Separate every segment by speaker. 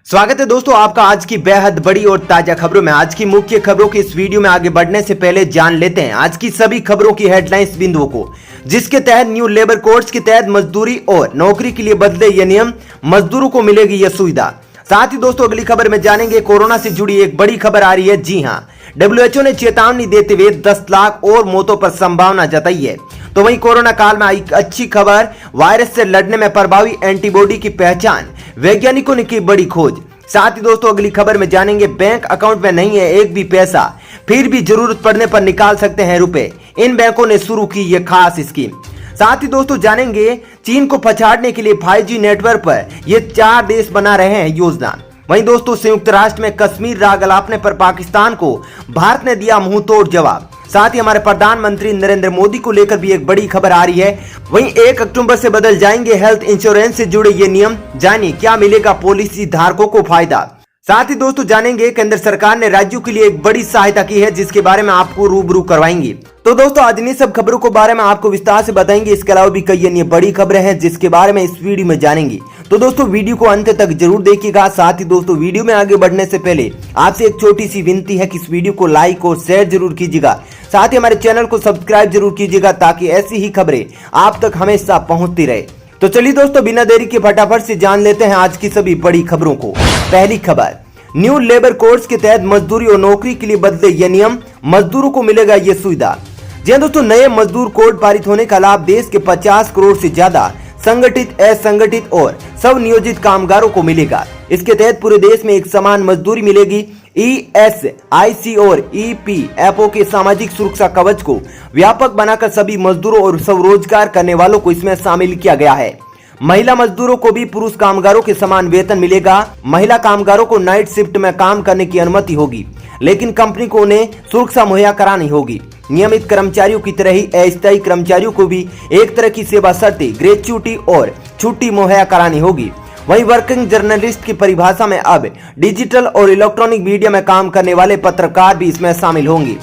Speaker 1: स्वागत है दोस्तों आपका आज की बेहद बड़ी और ताजा खबरों में। आज की मुख्य खबरों की इस वीडियो में आगे बढ़ने से पहले जान लेते हैं आज की सभी खबरों की हेडलाइंस बिंदुओं को, जिसके तहत न्यू लेबर कोड्स के तहत मजदूरी और नौकरी के लिए बदले ये नियम, मजदूरों को मिलेगी यह सुविधा। साथ ही दोस्तों अगली खबर में जानेंगे कोरोना से जुड़ी एक बड़ी खबर आ रही है। जी हां, WHO ने चेतावनी देते हुए 10 लाख और मौतों पर संभावना जताई है। तो वहीं कोरोना काल में आई अच्छी खबर, वायरस से लड़ने में प्रभावी एंटीबॉडी की पहचान, वैज्ञानिकों ने की बड़ी खोज। साथ ही दोस्तों अगली खबर में जानेंगे बैंक अकाउंट में नहीं है एक भी पैसा, फिर भी जरूरत पड़ने पर निकाल सकते हैं रुपए, इन बैंकों ने शुरू की यह खास स्कीम। साथ ही दोस्तों जानेंगे चीन को पछाड़ने के लिए 5G नेटवर्क पर ये 4 देश बना रहे हैं योजना। वहीं दोस्तों संयुक्त राष्ट्र में कश्मीर राग अलापने पर पाकिस्तान को भारत ने दिया मुंह तोड़ जवाब। साथ ही हमारे प्रधानमंत्री नरेंद्र मोदी को लेकर भी एक बड़ी खबर आ रही है। वहीं 1 अक्टूबर से बदल जाएंगे हेल्थ इंश्योरेंस से जुड़े ये नियम, जानिए क्या मिलेगा पॉलिसी धारकों को फायदा। साथ ही दोस्तों जानेंगे केंद्र सरकार ने राज्यों के लिए एक बड़ी सहायता की है, जिसके बारे में आपको रूबरू करवाएंगे। तो दोस्तों आज इन्हीं सब खबरों के बारे में आपको विस्तार से बताएंगे। इसके अलावा भी कई अन्य बड़ी खबरें हैं जिसके बारे में इस वीडियो में जानेंगे। तो दोस्तों वीडियो को अंत तक जरूर देखिएगा। साथ ही दोस्तों वीडियो में आगे बढ़ने से पहले आपसे एक छोटी सी विनती है कि इस वीडियो को लाइक और शेयर जरूर कीजिएगा। साथ ही हमारे चैनल को सब्सक्राइब जरूर कीजिएगा ताकि ऐसी ही खबरें आप तक हमेशा पहुंचती रहे। तो चलिए दोस्तों बिना देरी के फटाफट से जान लेते हैं आज की सभी बड़ी खबरों को। पहली खबर, न्यू लेबर कोड्स के तहत मजदूरी और नौकरी के लिए बदले ये नियम, मजदूरों को मिलेगा ये सुविधा। जी हां दोस्तों, नए मजदूर कोड पारित होने का लाभ देश के 50 करोड़ से ज्यादा संगठित, असंगठित और सब नियोजित कामगारों को मिलेगा। इसके तहत पूरे देश में एक समान मजदूरी मिलेगी। ESIC और EPFO के सामाजिक सुरक्षा कवच को व्यापक बनाकर सभी मजदूरों और स्वरोजगार करने वालों को इसमें शामिल किया गया है। महिला मजदूरों को भी पुरुष कामगारों के समान वेतन मिलेगा। महिला कामगारों को नाइट शिफ्ट में काम करने की अनुमति होगी, लेकिन कंपनी को उन्हें सुरक्षा मुहैया करानी होगी। नियमित कर्मचारियों की तरह ही अस्थायी कर्मचारियों को भी एक तरह की सेवा शर्तें, ग्रेच्युटी और छुट्टी मुहैया करानी होगी। वहीं वर्किंग जर्नलिस्ट की परिभाषा में अब डिजिटल और इलेक्ट्रॉनिक मीडिया में काम करने वाले पत्रकार भी इसमें शामिल होंगे।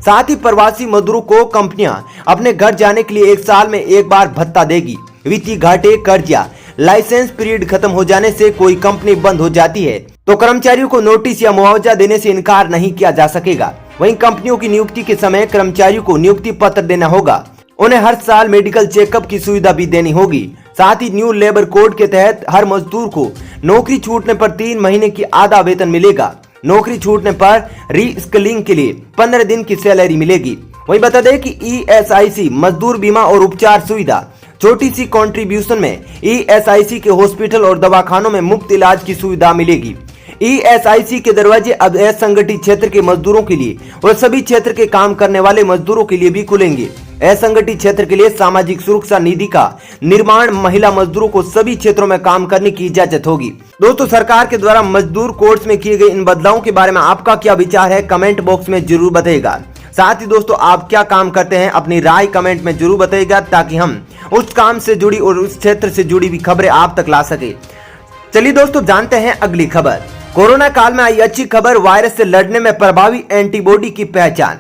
Speaker 1: साथ ही प्रवासी मजदूरों को कंपनियां अपने घर जाने के लिए 1 साल में एक बार भत्ता देगी। वित्तीय घाटे, कर्जा, लाइसेंस पीरियड खत्म हो जाने से कोई कंपनी बंद हो जाती है तो कर्मचारियों को नोटिस या मुआवजा देने से इनकार नहीं किया जा सकेगा। वहीं कंपनियों की नियुक्ति के समय कर्मचारियों को नियुक्ति पत्र देना होगा। उन्हें हर साल मेडिकल चेकअप की सुविधा भी देनी होगी। साथ ही न्यू लेबर कोड के तहत हर मजदूर को नौकरी छूटने पर 3 महीने की आधा वेतन मिलेगा। नौकरी छूटने पर रीस्किलिंग के लिए 15 दिन की सैलरी मिलेगी। वहीं बता दें कि ESIC मजदूर बीमा और उपचार सुविधा, छोटी सी कंट्रीब्यूशन में ESIC के हॉस्पिटल और दवाखानों में मुफ्त इलाज की सुविधा मिलेगी। ESIC के दरवाजे अब असंगठित क्षेत्र के मजदूरों के लिए और सभी क्षेत्र के काम करने वाले मजदूरों के लिए भी खुलेंगे। असंगठित क्षेत्र के लिए सामाजिक सुरक्षा निधि का निर्माण, महिला मजदूरों को सभी क्षेत्रों में काम करने की इजाजत होगी। दोस्तों सरकार के द्वारा मजदूर कोड्स में किए गए इन बदलावों के बारे में आपका क्या विचार है, कमेंट बॉक्स में जरूर बताइएगा। साथ ही दोस्तों आप क्या काम करते हैं, अपनी राय कमेंट में जरूर बताइएगा ताकि हम उस काम से जुड़ी और उस क्षेत्र से जुड़ी भी खबरें आप तक ला सके। चलिए दोस्तों जानते हैं अगली खबर। कोरोना काल में आई अच्छी खबर, वायरस से लड़ने में प्रभावी एंटीबॉडी की पहचान।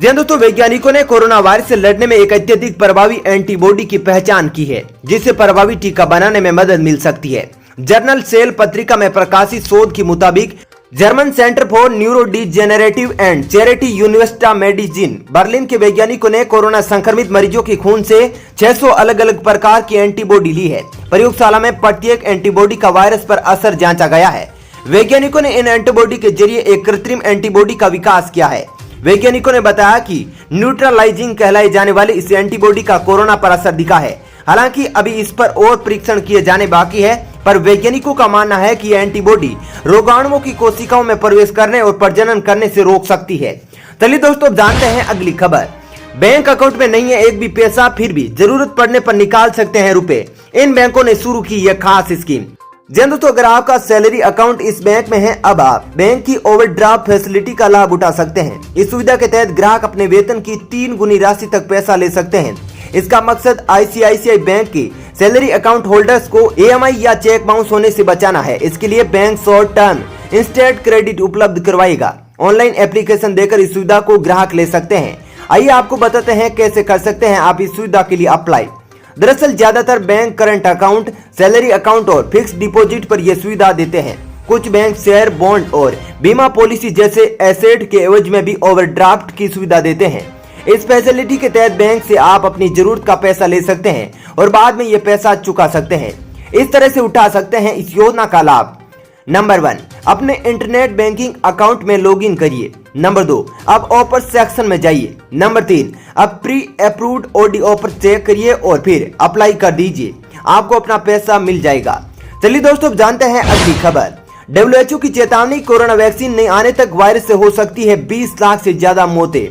Speaker 1: जी हां दोस्तों, वैज्ञानिकों ने कोरोना वायरस से लड़ने में एक अत्यधिक प्रभावी एंटीबॉडी की पहचान की है, जिससे प्रभावी टीका बनाने में मदद मिल सकती है। जर्नल सेल पत्रिका में प्रकाशित शोध के मुताबिक German centre for neurodegenerative and charity university medicine Berlin के वैज्ञानिकों ने कोरोना संक्रमित मरीजों के खून से 600 अलग अलग प्रकार की एंटीबॉडी ली है। प्रयोगशाला में प्रत्येक एंटीबॉडी का वायरस पर असर जांचा गया है। वैज्ञानिकों ने इन एंटीबॉडी के जरिए एक कृत्रिम एंटीबॉडी का विकास किया है। वैज्ञानिकों ने बताया कि न्यूट्रलाइजिंग कहलाई जाने वाली इस एंटीबॉडी का कोरोना पर असर दिखा है। हालांकि अभी इस पर और परीक्षण किए जाने बाकी है, पर वैज्ञानिकों का मानना है कि यह एंटीबॉडी रोगाणुओं की कोशिकाओं में प्रवेश करने और प्रजनन करने से रोक सकती है। चलिए दोस्तों जानते हैं अगली खबर। बैंक अकाउंट में नहीं है एक भी पैसा, फिर भी जरूरत पड़ने पर निकाल सकते हैं रुपए, इन बैंकों ने शुरू की यह खास स्कीम। जी दोस्तों, अगर आपका सैलरी अकाउंट इस बैंक में है, अब आप बैंक की ओवरड्राफ्ट फैसिलिटी का लाभ उठा सकते हैं। इस सुविधा के तहत ग्राहक अपने वेतन की 3 गुनी राशि तक पैसा ले सकते हैं। इसका मकसद ICICI बैंक की सैलरी अकाउंट होल्डर्स को EMI या चेक बाउंस होने से बचाना है। इसके लिए bank short term instant credit उपलब्ध करवाएगा। ऑनलाइन एप्लीकेशन देकर इस सुविधा को ग्राहक ले सकते हैं। आइए आपको बताते हैं कैसे कर सकते हैं आप इस सुविधा के लिए अप्लाई। दरअसल ज्यादातर bank current account, salary account और फिक्स डिपॉजिट पर यह सुविधा देते हैं। कुछ बैंक शेयर, बॉन्ड और बीमा पॉलिसी जैसे एसेट के एवज में भी ओवरड्राफ्ट की सुविधा देते हैं। इस फैसिलिटी के तहत बैंक से आप अपनी जरूरत का पैसा ले सकते हैं और बाद में ये पैसा चुका सकते हैं। इस तरह से उठा सकते हैं इस योजना का लाभ। नंबर 1, अपने इंटरनेट बैंकिंग अकाउंट में लॉगिन करिए। नंबर 2, अब ऑफर सेक्शन में जाइए। नंबर 3, अब pre approved OD offer check करिए और फिर अप्लाई कर दीजिए, आपको अपना पैसा मिल जाएगा। चलिए दोस्तों, अब जानते हैं अगली खबर। WHO की चेतावनी, कोरोना वैक्सीन नहीं आने तक वायरस से हो सकती है 20 लाख से ज्यादा मौतें।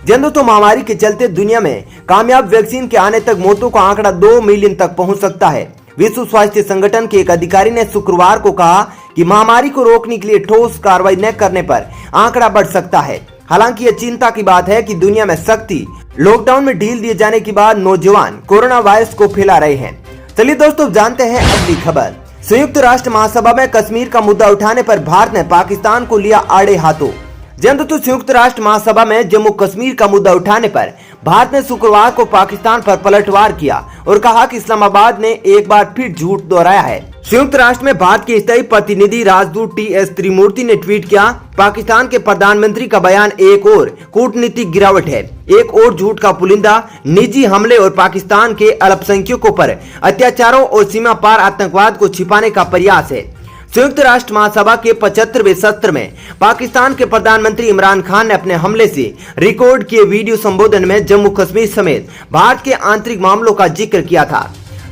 Speaker 1: दोस्तों, महामारी के चलते दुनिया में कामयाब वैक्सीन के आने तक मौतों का आंकड़ा 2 मिलियन तक पहुंच सकता है। विश्व स्वास्थ्य संगठन के एक अधिकारी ने शुक्रवार को कहा कि महामारी को रोकने के लिए ठोस कार्रवाई न करने पर आंकड़ा बढ़ सकता है। हालांकि यह चिंता की बात है कि दुनिया में सख्ती लॉकडाउन में ढील दिए जाने के बाद नौजवान कोरोना वायरस को फैला रहे हैं। चलिए दोस्तों, जानते हैं अगली खबर। संयुक्त राष्ट्र महासभा में कश्मीर का मुद्दा उठाने पर भारत ने पाकिस्तान को लिया आड़े हाथों। दोस्तों, संयुक्त राष्ट्र महासभा में जम्मू कश्मीर का मुद्दा उठाने पर भारत ने शुक्रवार को पाकिस्तान पर पलटवार किया और कहा कि इस्लामाबाद ने एक बार फिर झूठ दोहराया है। संयुक्त राष्ट्र में भारत के स्थायी प्रतिनिधि राजदूत TS त्रिमूर्ति ने ट्वीट किया, पाकिस्तान के प्रधानमंत्री का बयान एक और कूटनीतिक गिरावट है, एक और झूठ का पुलिंदा, निजी हमले और पाकिस्तान के अल्पसंख्यकों पर अत्याचारों और सीमा पार आतंकवाद को छिपाने का प्रयास है। संयुक्त राष्ट्र महासभा के 75वें सत्र में पाकिस्तान के प्रधानमंत्री इमरान खान ने अपने हमले से रिकॉर्ड किए वीडियो संबोधन में जम्मू कश्मीर समेत भारत के आंतरिक मामलों का जिक्र किया था।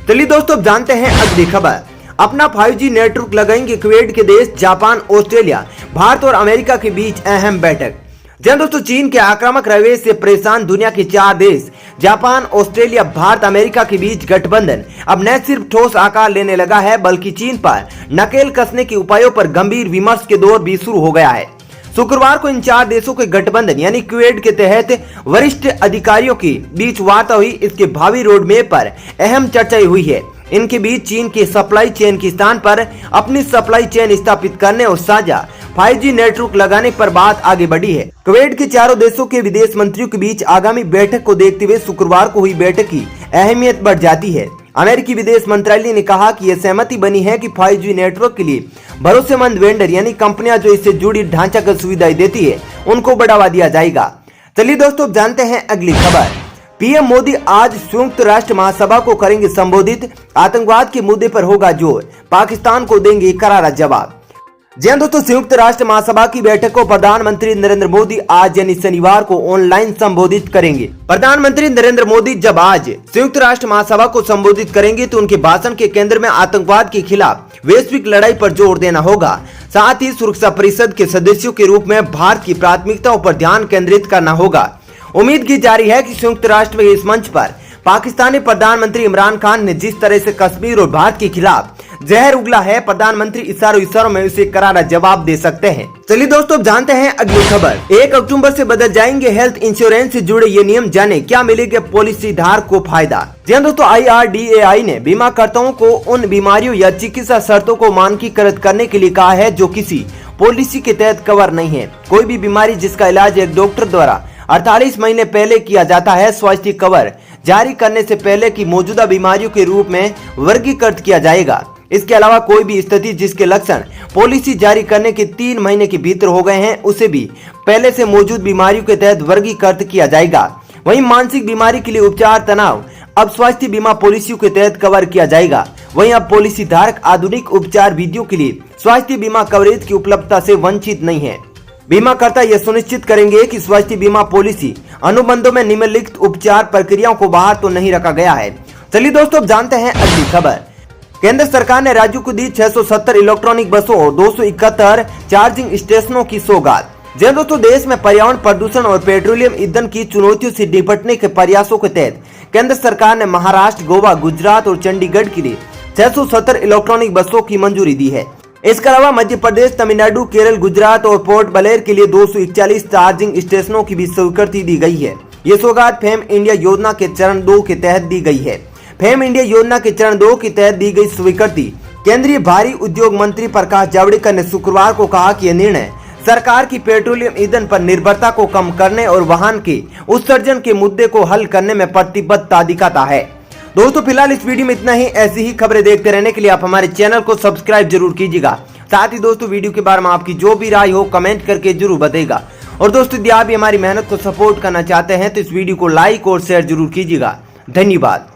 Speaker 1: चलिए दोस्तों, जानते हैं अगली खबर। अपना 5G नेटवर्क लगाएंगे क्वेड के देश जापान, ऑस्ट्रेलिया, भारत और अमेरिका के बीच अहम बैठक। दोस्तों, चीन के आक्रामक रवैये से परेशान दुनिया के 4 देश जापान, ऑस्ट्रेलिया, भारत, अमेरिका के बीच गठबंधन अब न सिर्फ ठोस आकार लेने लगा है बल्कि चीन पर नकेल कसने के उपायों पर गंभीर विमर्श के दौर भी शुरू हो गया है। शुक्रवार को इन 4 देशों के गठबंधन यानी क्वेड के तहत वरिष्ठ अधिकारियों के बीच वार्ता हुई। इसके भावी रोडमैप पर अहम चर्चा हुई है। इनके बीच चीन के सप्लाई चेन के स्थान पर अपनी सप्लाई चेन स्थापित करने और साझा 5G नेटवर्क लगाने पर बात आगे बढ़ी है। क्वेड के चारों देशों के विदेश मंत्रियों के बीच आगामी बैठक को देखते हुए शुक्रवार को हुई बैठक की अहमियत बढ़ जाती है। अमेरिकी विदेश मंत्रालय ने कहा कि यह सहमति बनी है कि 5G नेटवर्क के लिए भरोसेमंद वेंडर यानी कंपनियां जो इससे जुड़ी ढांचागत सुविधाएं देती है उनको बढ़ावा दिया जाएगा। चलिए दोस्तों, जानते हैं अगली खबर। पीएम मोदी आज संयुक्त राष्ट्र महासभा को करेंगे संबोधित, आतंकवाद के मुद्दे पर होगा जोर, पाकिस्तान को देंगे करारा जवाब। दोस्तों, संयुक्त राष्ट्र महासभा की बैठक को प्रधानमंत्री नरेंद्र मोदी आज यानी शनिवार को ऑनलाइन संबोधित करेंगे। प्रधानमंत्री नरेंद्र मोदी जब आज संयुक्त राष्ट्र महासभा को संबोधित करेंगे तो उनके भाषण के केंद्र में आतंकवाद के खिलाफ वैश्विक लड़ाई पर जोर देना होगा। साथ ही सुरक्षा परिषद के सदस्यों के रूप में भारत की प्राथमिकताओं पर ध्यान केंद्रित करना होगा। उम्मीद की जा रही है कि संयुक्त राष्ट्र में इस मंच पर पाकिस्तानी प्रधानमंत्री इमरान खान ने जिस तरह से कश्मीर और भारत के खिलाफ जहर उगला है, प्रधानमंत्री इशारों में उसे करारा जवाब दे सकते हैं। चलिए दोस्तों, जानते हैं अगली खबर। 1 अक्टूबर से बदल जाएंगे हेल्थ इंश्योरेंस से जुड़े ये नियम, जाने क्या मिलेगा पॉलिसी धारक को फायदा। दोस्तों, IRDAI ने बीमाकर्ताओं को उन बीमारियों या चिकित्सा शर्तों को मानकीकृत करने के लिए कहा है जो किसी पॉलिसी के तहत कवर नहीं है। कोई भी बीमारी जिसका इलाज एक डॉक्टर द्वारा 48 महीने पहले किया जाता है, स्वास्थ्य कवर जारी करने से पहले की मौजूदा बीमारियों के रूप में वर्गीकृत किया जाएगा। इसके अलावा कोई भी स्थिति जिसके लक्षण पॉलिसी जारी करने के 3 महीने के भीतर हो गए हैं उसे भी पहले से मौजूद बीमारियों के तहत वर्गीकृत किया जाएगा। वहीं मानसिक बीमारी के लिए उपचार तनाव अब स्वास्थ्य बीमा पॉलिसियों के तहत कवर किया जाएगा। वहीं अब पॉलिसी धारक आधुनिक उपचार विधियों के लिए स्वास्थ्य बीमा कवरेज की उपलब्धता से वंचित नहीं है। बीमाकर्ता यह सुनिश्चित करेंगे कि स्वास्थ्य बीमा पॉलिसी अनुबंधों में निम्नलिखित उपचार प्रक्रियाओं को बाहर तो नहीं रखा गया है। चलिए दोस्तों, अब जानते हैं अगली खबर। केंद्र सरकार ने राज्यों को दी 670 इलेक्ट्रॉनिक बसों और 271 चार्जिंग स्टेशनों की सौगात। दोस्तों, देश में पर्यावरण प्रदूषण और पेट्रोलियम ईंधन की चुनौतियों से निपटने के प्रयासों के तहत केंद्र सरकार ने महाराष्ट्र, गोवा, गुजरात और चंडीगढ़ के लिए 670 इलेक्ट्रॉनिक बसों की मंजूरी दी है। इसके अलावा मध्य प्रदेश, तमिलनाडु, केरल, गुजरात और पोर्ट ब्लेयर के लिए 241 चार्जिंग स्टेशनों की भी स्वीकृति दी गई है। ये सौगात फेम इंडिया योजना के चरण 2 के तहत दी गई है। फेम इंडिया योजना के चरण 2 के तहत दी गई स्वीकृति केंद्रीय भारी उद्योग मंत्री प्रकाश जावड़ेकर ने शुक्रवार को कहा कि यह निर्णय सरकार की पेट्रोलियम ईंधन पर निर्भरता को कम करने और वाहन के उत्सर्जन के मुद्दे को हल करने में प्रतिबद्धता दिखाता है। दोस्तों, फिलहाल इस वीडियो में इतना ही। ऐसी ही खबरें देखते रहने के लिए आप हमारे चैनल को सब्सक्राइब जरूर कीजिएगा साथ ही दोस्तों वीडियो के बारे में आपकी जो भी राय हो कमेंट करके जरूर बताइएगा। और दोस्तों यदि आप भी हमारी मेहनत को सपोर्ट करना चाहते हैं तो इस वीडियो को लाइक और शेयर जरूर कीजिएगा। धन्यवाद।